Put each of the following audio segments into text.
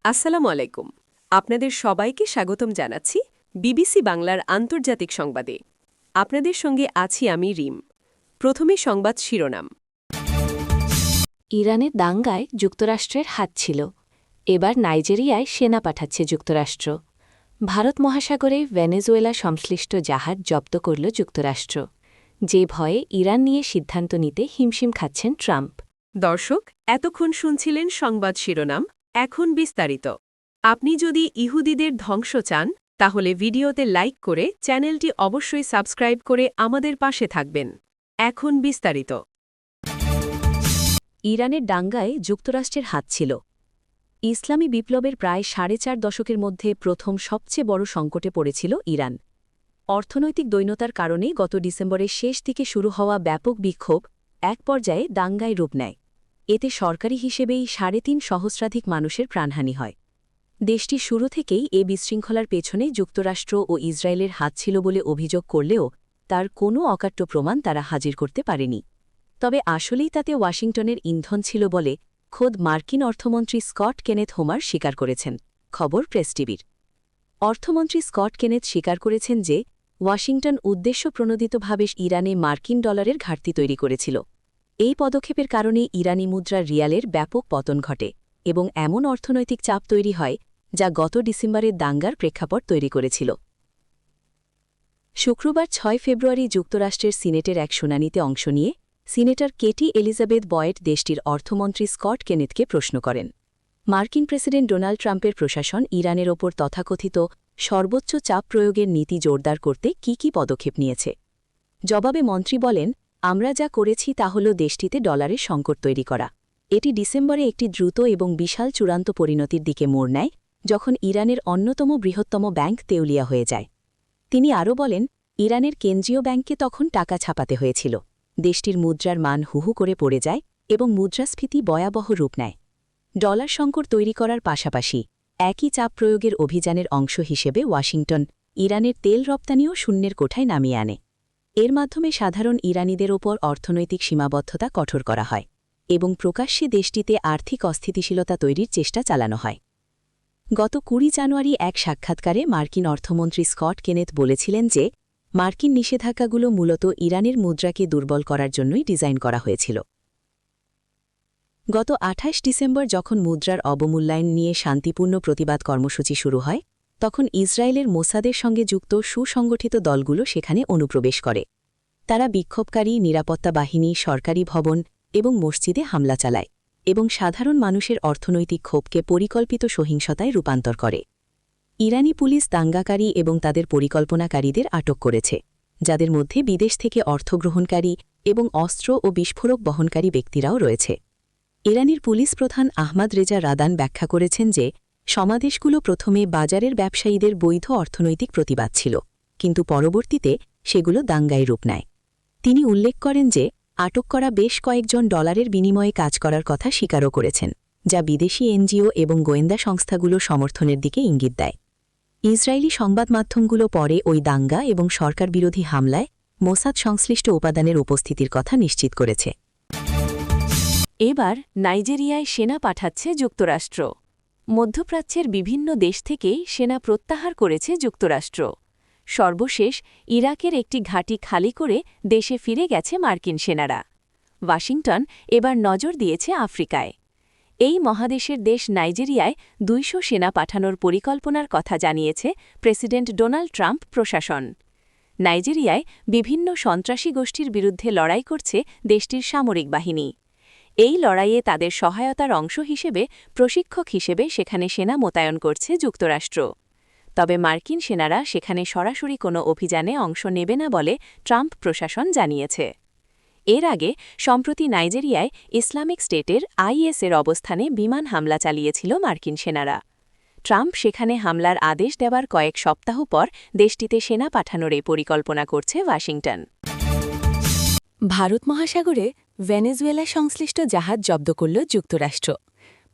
আসসালামু আলাইকুম। আপনাদের সবাইকে স্বাগতম জানাচ্ছি বিবিসি বাংলার আন্তর্জাতিক সংবাদে। আপনাদের সঙ্গে আছি আমি রিম। প্রথমে সংবাদ শিরোনাম। ইরানের দাঙ্গায় যুক্তরাষ্ট্রের হাত ছিল। এবার নাইজেরিয়ায় সেনা পাঠাচ্ছে যুক্তরাষ্ট্র। ভারত মহাসাগরে ভেনেজুয়েলা সংশ্লিষ্ট জাহাজ জব্দ করল যুক্তরাষ্ট্র। যে ভয়ে ইরান নিয়ে সিদ্ধান্ত নিতে হিমশিম খাচ্ছেন ট্রাম্প। দর্শক, এতক্ষণ শুনছিলেন সংবাদ শিরোনাম, এখন বিস্তারিত। আপনি যদি ইহুদিদের ধ্বংস চান, তাহলে ভিডিওতে লাইক করে চ্যানেলটি অবশ্যই সাবস্ক্রাইব করে আমাদের পাশে থাকবেন। এখন বিস্তারিত। ইরানের দাঙ্গায় যুক্তরাষ্ট্রের হাত ছিল। ইসলামী বিপ্লবের প্রায় 4.5 দশকের মধ্যে প্রথম সবচেয়ে বড় সংকটে পড়েছিল ইরান। অর্থনৈতিক দৈন্যতার কারণে গত ডিসেম্বরের শেষ দিকে শুরু হওয়া ব্যাপক বিক্ষোভ এক পর্যায়ে দাঙ্গায় রূপ নেয়। এতে সরকারি হিসেবেই 3.5 সহস্রাধিক মানুষের প্রাণহানি হয়। দেশটি শুরু থেকেই এ বিশৃঙ্খলার পেছনে যুক্তরাষ্ট্র ও ইসরায়েলের হাত ছিল বলে অভিযোগ করলেও তার কোনো অকাট্য প্রমাণ তারা হাজির করতে পারেনি। তবে আসলেই তাতে ওয়াশিংটনের ইন্ধন ছিল বলে খোদ মার্কিন অর্থমন্ত্রী স্কট কেনেথ হোমার স্বীকার করেছেন। খবর প্রেস টিভির। অর্থমন্ত্রী স্কট কেনেথ স্বীকার করেছেন যে ওয়াশিংটন উদ্দেশ্যপ্রণোদিতভাবে ইরানে মার্কিন ডলারের ঘাটতি তৈরি করেছিল। এই পদক্ষেপের কারণে ইরানি মুদ্রার রিয়ালের ব্যাপক পতন ঘটে এবং এমন অর্থনৈতিক চাপ তৈরি হয় যা গত ডিসেম্বরের দাঙ্গার প্রেক্ষাপট তৈরি করেছিল। শুক্রবার 6 ফেব্রুয়ারি যুক্তরাষ্ট্রের সিনেটের এক শুনানিতে অংশ নিয়ে সিনেটর কেটি এলিজাবেথ বয়েড দেশটির অর্থমন্ত্রী স্কট কেনেথকে প্রশ্ন করেন, মার্কিন প্রেসিডেন্ট ডোনাল্ড ট্রাম্পের প্রশাসন ইরানের ওপর তথাকথিত সর্বোচ্চ চাপ প্রয়োগের নীতি জোরদার করতে কি পদক্ষেপ নিয়েছে। জবাবে মন্ত্রী বলেন, আমরা যা করেছি তা হল দেশটিতে ডলারের সংকট তৈরি করা। এটি ডিসেম্বরে একটি দ্রুত এবং বিশাল চূড়ান্ত পরিণতির দিকে মোড় নেয়, যখন ইরানের অন্যতম বৃহত্তম ব্যাংক দেউলিয়া হয়ে যায়। তিনি আরও বলেন, ইরানের কেন্দ্রীয় ব্যাংকে তখন টাকা ছাপাতে হয়েছিল। দেশটির মুদ্রার মান হুহু করে পড়ে যায় এবং মুদ্রাস্ফীতি ভয়াবহ রূপ নেয়। ডলার সংকট তৈরি করার পাশাপাশি একই চাপ প্রয়োগের অভিযানের অংশ হিসেবে ওয়াশিংটন ইরানের তেল রপ্তানিও শূন্যের কোঠায় নামিয়ে আনে। এর মাধ্যমে সাধারণ ইরানিদের ওপর অর্থনৈতিক সীমাবদ্ধতা কঠোর করা হয় এবং প্রকাশ্যে দেশটিতে আর্থিক অস্থিতিশীলতা তৈরির চেষ্টা চালানো হয়। গত 20 জানুয়ারি এক সাক্ষাৎকারে মার্কিন অর্থমন্ত্রী স্কট কেনেথ বলেছিলেন যে মার্কিন নিষেধাজ্ঞাগুলো মূলত ইরানের মুদ্রাকে দুর্বল করার জন্যই ডিজাইন করা হয়েছিল। গত 28 ডিসেম্বর যখন মুদ্রার অবমূল্যায়ন নিয়ে শান্তিপূর্ণ প্রতিবাদ কর্মসূচি শুরু হয়, তখন ইসরায়েলের মোসাদের সঙ্গে যুক্ত সুসংগঠিত দলগুলো সেখানে অনুপ্রবেশ করে। তারা বিক্ষোভকারী, নিরাপত্তা বাহিনী, সরকারি ভবন এবং মসজিদে হামলা চালায় এবং সাধারণ মানুষের অর্থনৈতিক ক্ষোভকে পরিকল্পিত সহিংসতায় রূপান্তর করে। ইরানি পুলিশ দাঙ্গাকারী এবং তাদের পরিকল্পনাকারীদের আটক করেছে, যাদের মধ্যে বিদেশ থেকে অর্থগ্রহণকারী এবং অস্ত্র ও বিস্ফোরক বহনকারী ব্যক্তিরাও রয়েছে। ইরানির পুলিশ প্রধান আহমাদ রেজা রাদান ব্যাখ্যা করেছেন যে সমাবেশগুলো প্রথমে বাজারের ব্যবসায়ীদের বৈধ অর্থনৈতিক প্রতিবাদ ছিল, কিন্তু পরবর্তীতে সেগুলো দাঙ্গায় রূপ নেয়। তিনি উল্লেখ করেন যে আটক করা বেশ কয়েকজন ডলারের বিনিময়ে কাজ করার কথা স্বীকারও করেছেন, যা বিদেশি এনজিও এবং গোয়েন্দা সংস্থাগুলো সমর্থনের দিকে ইঙ্গিত দেয়। ইসরায়েলি সংবাদ মাধ্যমগুলো পরে ওই দাঙ্গা এবং সরকার বিরোধী হামলায় মোসাদ সংশ্লিষ্ট উপাদানের উপস্থিতির কথা নিশ্চিত করেছে। এবার নাইজেরিয়ায় সেনা পাঠাচ্ছে যুক্তরাষ্ট্র। মধ্যপ্রাচ্যের বিভিন্ন দেশ থেকেই সেনা প্রত্যাহার করেছে যুক্তরাষ্ট্র। সর্বশেষ ইরাকের একটি ঘাঁটি খালি করে দেশে ফিরে গেছে মার্কিন সেনারা। ওয়াশিংটন এবার নজর দিয়েছে আফ্রিকায়। এই মহাদেশের দেশ নাইজেরিয়ায় 200 সেনা পাঠানোর পরিকল্পনার কথা জানিয়েছে প্রেসিডেন্ট ডোনাল্ড ট্রাম্প প্রশাসন। নাইজেরিয়ায় বিভিন্ন সন্ত্রাসী গোষ্ঠীর বিরুদ্ধে লড়াই করছে দেশটির সামরিক বাহিনী। এই লড়াইয়ে তাদের সহায়তার অংশ হিসেবে প্রশিক্ষক হিসেবে সেখানে সেনা মোতায়েন করছে যুক্তরাষ্ট্র। তবে মার্কিন সেনারা সেখানে সরাসরি কোনো অভিযানে অংশ নেবে না বলে ট্রাম্প প্রশাসন জানিয়েছে। এর আগে সম্প্রতি নাইজেরিয়ায় ইসলামিক স্টেটের আইএসের অবস্থানে বিমান হামলা চালিয়েছিল মার্কিন সেনারা। ট্রাম্প সেখানে হামলার আদেশ দেওয়ার কয়েক সপ্তাহ পর দেশটিতে সেনা পাঠানোর এই পরিকল্পনা করছে ওয়াশিংটন। ভারত মহাসাগরে ভেনেজুয়েলা সংশ্লিষ্ট জাহাজ জব্দ করল যুক্তরাষ্ট্র।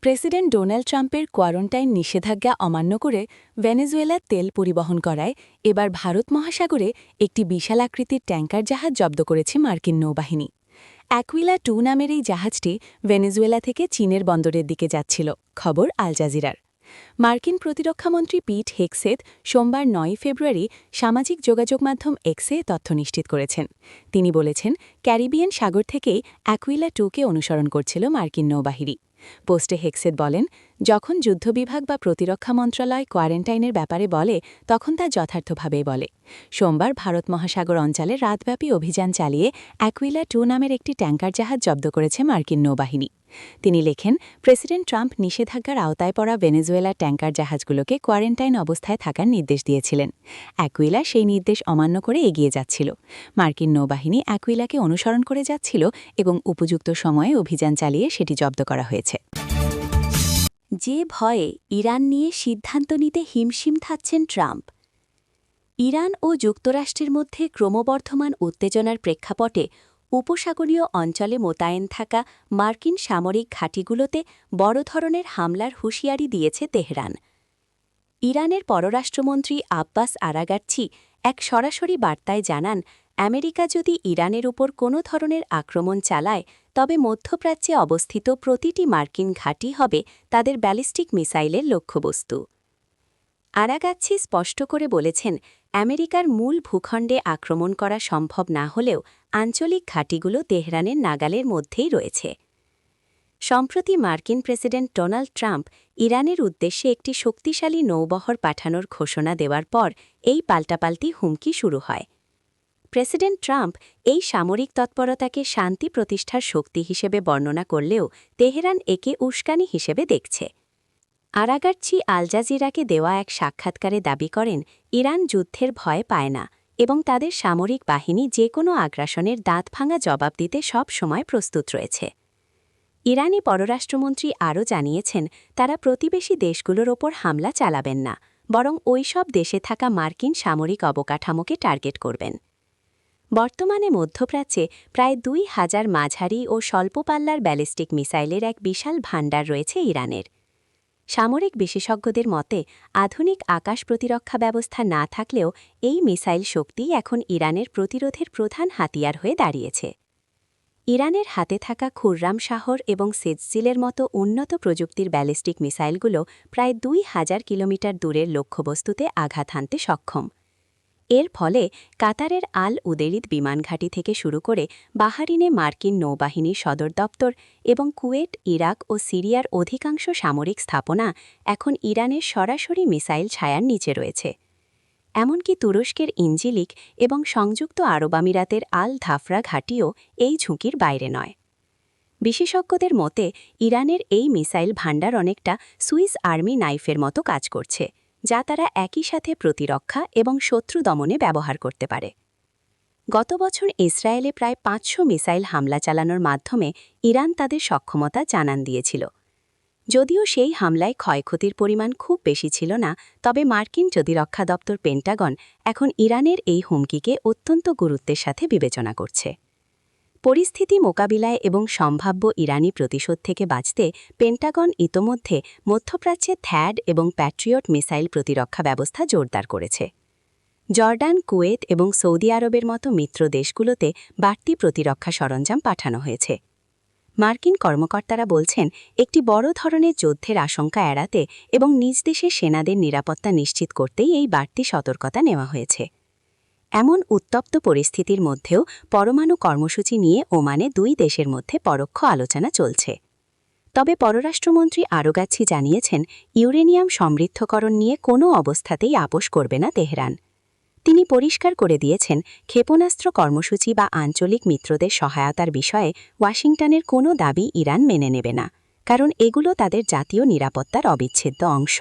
প্রেসিডেন্ট ডোনাল্ড ট্রাম্পের কোয়ারেন্টাইন নিষেধাজ্ঞা অমান্য করে ভেনেজুয়েলার তেল পরিবহন করায় এবার ভারত মহাসাগরে একটি বিশাল আকৃতির ট্যাঙ্কার জাহাজ জব্দ করেছে মার্কিন নৌবাহিনী। অ্যাকুইলা 2 নামের এই জাহাজটি ভেনেজুয়েলা থেকে চীনের বন্দরের দিকে যাচ্ছিল। খবর আল জাজিরার। মার্কিন প্রতিরক্ষামন্ত্রী পিট হেগসেথ সোমবার 9 ফেব্রুয়ারি সামাজিক যোগাযোগ মাধ্যম এক্সে তথ্য নিশ্চিত করেছেন। তিনি বলেছেন, ক্যারিবিয়ান সাগর থেকেই অ্যাকুইলা 2কে অনুসরণ করছিল মার্কিন নৌবাহিনী। পোস্টে হেগসেথ বলেন, যখন যুদ্ধবিভাগ বা প্রতিরক্ষা মন্ত্রণালয় কোয়ারেন্টাইনের ব্যাপারে বলে তখন তা যথার্থভাবেই বলে। সোমবার ভারত মহাসাগর অঞ্চলে রাতব্যাপী অভিযান চালিয়ে অ্যাকুইলা 2 নামের একটি ট্যাঙ্কার জাহাজ জব্দ করেছে মার্কিন নৌবাহিনী। তিনি লেখেন, প্রেসিডেন্ট ট্রাম্প নিষেধাজ্ঞার আওতায় পড়া ভেনেজুয়েলার ট্যাঙ্কার জাহাজগুলোকে কোয়ারেন্টাইন অবস্থায় থাকার নির্দেশ দিয়েছিলেন। অ্যাকুইলা সেই নির্দেশ অমান্য করে এগিয়ে যাচ্ছিল। মার্কিন নৌবাহিনী অ্যাকুইলাকে অনুসরণ করে যাচ্ছিল এবং উপযুক্ত সময়ে অভিযান চালিয়ে সেটি জব্দ করা হয়েছে। যে ভয়ে ইরান নিয়ে সিদ্ধান্ত নিতে হিমশিম খাচ্ছেন ট্রাম্প। ইরান ও যুক্তরাষ্ট্রের মধ্যে ক্রমবর্ধমান উত্তেজনার প্রেক্ষাপটে উপসাগরীয় অঞ্চলে মোতায়েন থাকা মার্কিন সামরিক ঘাঁটিগুলোতে বড় ধরনের হামলার হুঁশিয়ারি দিয়েছে তেহরান। ইরানের পররাষ্ট্রমন্ত্রী আব্বাস আরাগাচ্ছি এক সরাসরি বার্তায় জানান, আমেরিকা যদি ইরানের উপর কোনো ধরনের আক্রমণ চালায় তবে মধ্যপ্রাচ্যে অবস্থিত প্রতিটি মার্কিন ঘাঁটি হবে তাদের ব্যালিস্টিক মিসাইলের লক্ষ্যবস্তু। আরাগাচ্ছি স্পষ্ট করে বলেছেন, আমেরিকার মূল ভূখণ্ডে আক্রমণ করা সম্ভব না হলেও আঞ্চলিক ঘাঁটিগুলো তেহরানের নাগালের মধ্যেই রয়েছে। সম্প্রতি মার্কিন প্রেসিডেন্ট ডোনাল্ড ট্রাম্প ইরানের উদ্দেশ্যে একটি শক্তিশালী নৌবহর পাঠানোর ঘোষণা দেওয়ার পর এই পাল্টাপাল্টি হুমকি শুরু হয়। প্রেসিডেন্ট ট্রাম্প এই সামরিক তৎপরতাকে শান্তি প্রতিষ্ঠার শক্তি হিসেবে বর্ণনা করলেও তেহরান একে উস্কানি হিসেবে দেখছে। আরাগাচ্ছি আল জাজিরাকে দেওয়া এক সাক্ষাৎকারে দাবি করেন, ইরান যুদ্ধের ভয় পায় না এবং তাদের সামরিক বাহিনী যে কোনো আগ্রাসনের দাঁতভাঙা জবাব দিতে সব সময় প্রস্তুত রয়েছে। ইরানি পররাষ্ট্রমন্ত্রী আরও জানিয়েছেন, তারা প্রতিবেশী দেশগুলোর ওপর হামলা চালাবেন না, বরং ওই সব দেশে থাকা মার্কিন সামরিক অবকাঠামোকে টার্গেট করবেন। বর্তমানে মধ্যপ্রাচ্যে প্রায় ২,০০০ মাঝারি ও স্বল্প পাল্লার ব্যালিস্টিক মিসাইলের এক বিশাল ভাণ্ডার রয়েছে ইরানের। সামরিক বিশেষজ্ঞদের মতে, আধুনিক আকাশ প্রতিরক্ষা ব্যবস্থা না থাকলেও এই মিসাইল শক্তি এখন ইরানের প্রতিরোধের প্রধান হাতিয়ার হয়ে দাঁড়িয়েছে। ইরানের হাতে থাকা খুররাম শাহর এবং সেজজিলের মতো উন্নত প্রযুক্তির ব্যালিস্টিক মিসাইলগুলো প্রায় ২,০০০ কিলোমিটার দূরের লক্ষ্যবস্তুতে আঘাত হানতে সক্ষম। এর ফলে কাতারের আল উদেরিদ বিমানঘাঁটি থেকে শুরু করে বাহারিনে মার্কিন নৌবাহিনীর সদর দপ্তর এবং কুয়েট, ইরাক ও সিরিয়ার অধিকাংশ সামরিক স্থাপনা এখন ইরানের সরাসরি মিসাইল ছায়ার নিচে রয়েছে। এমনকি তুরস্কের ইঞ্জিলিক এবং সংযুক্ত আরব আমিরাতের আল ধাফরা ঘাঁটিও এই ঝুঁকির বাইরে নয়। বিশেষজ্ঞদের মতে, ইরানের এই মিসাইল ভাণ্ডার অনেকটা সুইস আর্মি নাইফের মতো কাজ করছে, যা তারা একই সাথে প্রতিরক্ষা এবং শত্রু দমনে ব্যবহার করতে পারে। গত বছর ইসরায়েলে প্রায় ৫০০ মিসাইল হামলা চালানোর মাধ্যমে ইরান তাদের সক্ষমতা জানান দিয়েছিল। যদিও সেই হামলায় ক্ষয়ক্ষতির পরিমাণ খুব বেশি ছিল না, তবে মার্কিন প্রতিরক্ষা দপ্তর পেন্টাগন এখন ইরানের এই হুমকিকে অত্যন্ত গুরুত্বের সাথে বিবেচনা করছে। পরিস্থিতি মোকাবিলায় এবং সম্ভাব্য ইরানি প্রতিশোধ থেকে বাঁচতে পেন্টাগন ইতোমধ্যে মধ্যপ্রাচ্যে থ্যাড এবং প্যাট্রিয়ট মিসাইল প্রতিরক্ষা ব্যবস্থা জোরদার করেছে। জর্ডান, কুয়েত এবং সৌদি আরবের মতো মিত্র দেশগুলোতে বাড়তি প্রতিরক্ষা সরঞ্জাম পাঠানো হয়েছে। মার্কিন কর্মকর্তারা বলছেন, একটি বড় ধরনের যুদ্ধের আশঙ্কা এড়াতে এবং নিজ দেশের সেনাদের নিরাপত্তা নিশ্চিত করতেই এই বাড়তি সতর্কতা নেওয়া হয়েছে। এমন উত্তপ্ত পরিস্থিতির মধ্যেও পরমাণু কর্মসূচি নিয়ে ওমানে দুই দেশের মধ্যে পরোক্ষ আলোচনা চলছে। তবে পররাষ্ট্রমন্ত্রী আরাগাচ্ছি জানিয়েছেন, ইউরেনিয়াম সমৃদ্ধকরণ নিয়ে কোনো অবস্থাতেই আপোস করবে না তেহরান। তিনি পরিষ্কার করে দিয়েছেন, ক্ষেপণাস্ত্র কর্মসূচি বা আঞ্চলিক মিত্রদের সহায়তার বিষয়ে ওয়াশিংটনের কোনো দাবি ইরান মেনে নেবে না, কারণ এগুলো তাদের জাতীয় নিরাপত্তার অবিচ্ছেদ্য অংশ।